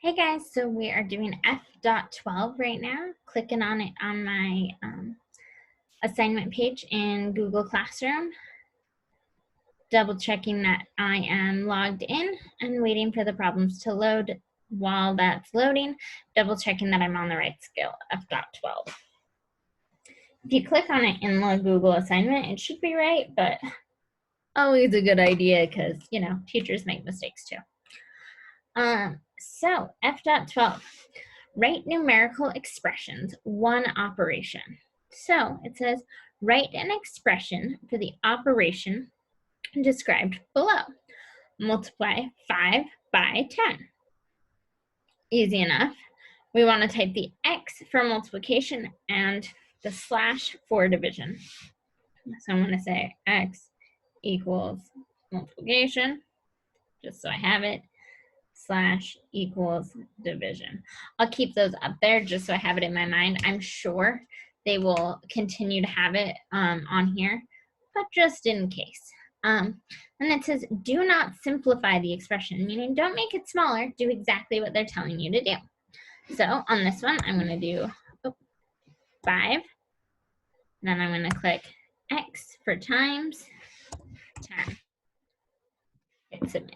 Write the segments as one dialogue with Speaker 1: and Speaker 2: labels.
Speaker 1: Hey guys, so we are doing F.12 right now, clicking on it on my assignment page in Google Classroom, double checking that I am logged in and waiting for the problems to load. While that's loading, double checking that I'm on the right skill, F.12. If you click on it in the Google assignment, it should be right, but always a good idea because, you know, teachers make mistakes too. So F.12. Write numerical expressions, one operation. So it says, write an expression for the operation described below. Multiply 5 by 10. Easy enough. We want to type the X for multiplication and the slash for division. So I'm going to say X equals multiplication, just so I have it, slash equals division. I'll keep those up there just so I have it in my mind. I'm sure they will continue to have it on here, but just in case. And it says, do not simplify the expression, meaning don't make it smaller. Do exactly what they're telling you to do. So on this one, I'm going to do 5. Then I'm going to click X for times 10. Hit submit.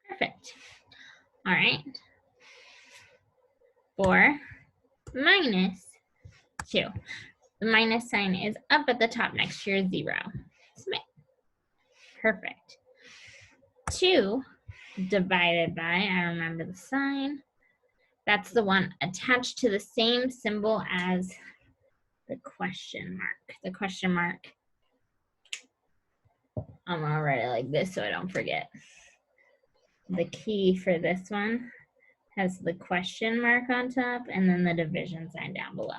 Speaker 1: Perfect. All right. 4 minus 2. The minus sign is up at the top next to your 0. Submit. Perfect. 2 divided by, I remember the sign, that's the one attached to the same symbol as the question mark. The question mark, I'm gonna write it like this so I don't forget. The key for this one has the question mark on top and then the division sign down below.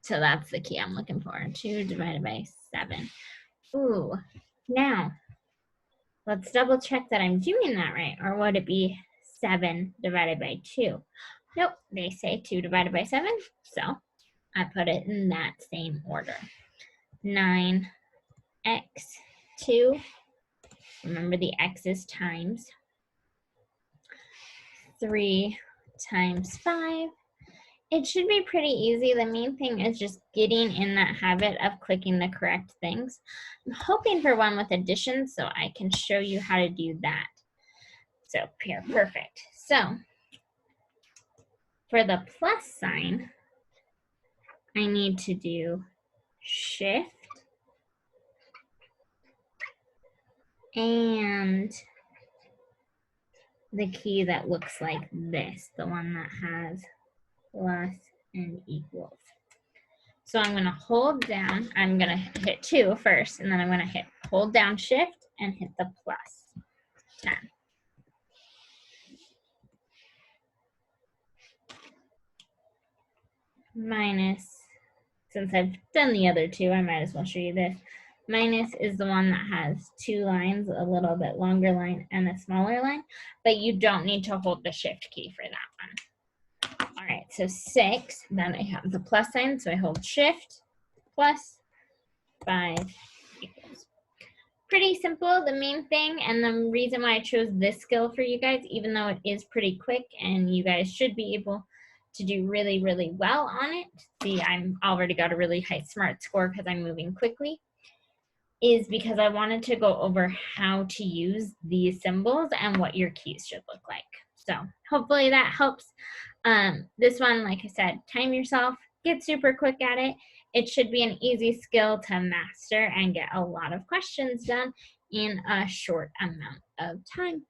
Speaker 1: So that's the key I'm looking for. 2 divided by 7. Ooh, now let's double check that I'm doing that right. Or would it be 7 divided by 2? Nope, they say 2 divided by 7. So I put it in that same order. 9x2. Remember the x is times. 3 times 5. It should be pretty easy. The main thing is just getting in that habit of clicking the correct things. I'm hoping for one with addition so I can show you how to do that. So here, perfect. So for the plus sign, I need to do shift and the key that looks like this, the one that has plus and equals. So I'm going to hold down, I'm going to hit 2 first, and then I'm going to hold down shift and hit the plus 10. Minus, since I've done the other two, I might as well show you this. Minus is the one that has 2 lines, a little bit longer line and a smaller line, but you don't need to hold the shift key for that one. All right, so 6, then I have the plus sign, so I hold shift, plus 5 equals. Pretty simple. The main thing and the reason why I chose this skill for you guys, even though it is pretty quick and you guys should be able to do really, really well on it. See, I'm already got a really high smart score because I'm moving quickly, is because I wanted to go over how to use these symbols and what your keys should look like. So hopefully that helps. This one, like I said, time yourself, get super quick at it. It should be an easy skill to master and get a lot of questions done in a short amount of time.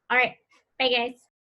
Speaker 1: All right, bye guys.